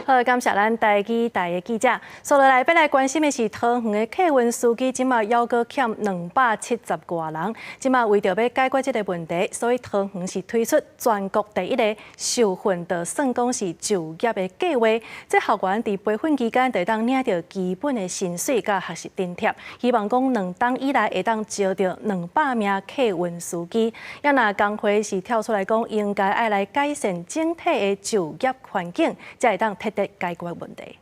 好，感谢咱台记台的记者。接落来要来关心的是桃园的客运司机，今嘛还阁欠270多人。今嘛为着要解决这个问题，所以桃园是推出全国第一个受训的算讲是就业的计划。这校员伫培训期间，会当领到基本的薪水甲学习津贴，希望讲2冬以内会当招到200名客运司机。也若工会是跳出来讲，应该爱来改善整体的就业环境，才会当彻底解决问题。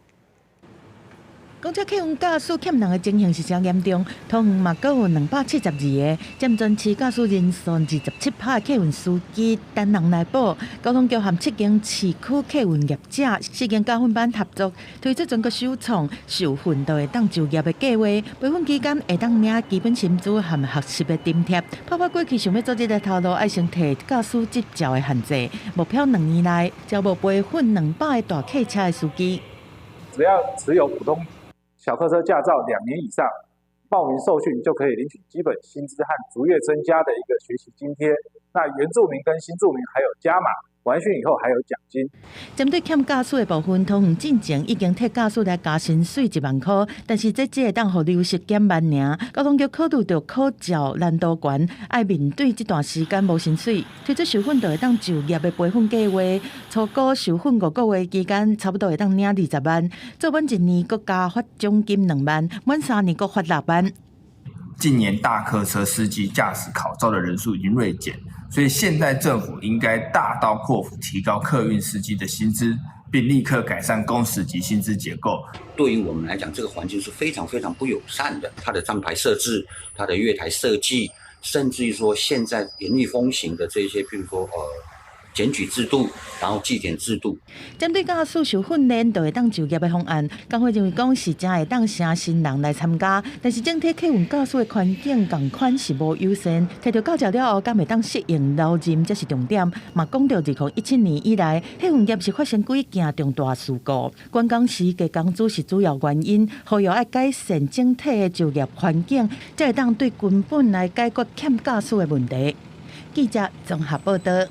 讲这客运驾驶欠人的情形是真严重，桃园嘛阁有272个占全市驾驶人数27%的客运司机单人来报。交通局和7间市区客运业者4间教训班合作，推出全国首创受训就会当就业的计划。培训期间会当领基本薪资和学习的津贴。泡泡过去想要做这个头路，爱先摕驾驶执照的限制，目标2年内招募培训200个大客车的司机。只要持有普通小客车驾照2年以上，报名受训就可以领取基本薪资和逐月增加的一个学习津贴。那原住民跟新住民还有加码，完训以后还有奖金。针对欠驾驶的部分，桃园进前已经替驾驶来加薪水1万块，但是这只会当互流失减万尔。交通局考虑到考照难度高，爱面对这段时间无薪水，推出受训就会当就业的培训计划。初估受训5个月期间，差不多会当领20万，做满1年阁加发奖金2万，满3年阁发6万。近年大客车司机驾驶考照的人数已经锐减，所以现在政府应该大刀阔斧提高客运司机的薪资，并立刻改善工时及薪资结构。对于我们来讲，这个环境是非常非常不友善的。它的站牌设置、它的月台设计，甚至于说现在严厉风行的这些，譬如说检举制度，然后绩点制度。针对驾驶受训练就会当就业的方案，工会认为讲是真会当成新人来参加，但是整体客运驾驶的环境共款是无优先。摕到教照了后，敢会当适应留任，这是重点。嘛讲到2017年以来，客运业是发生几件重大事故，观光时加工资是主要原因。呼吁爱改善整体的就业环境，才会当对根本来解决欠驾驶的问题。记者综合报道。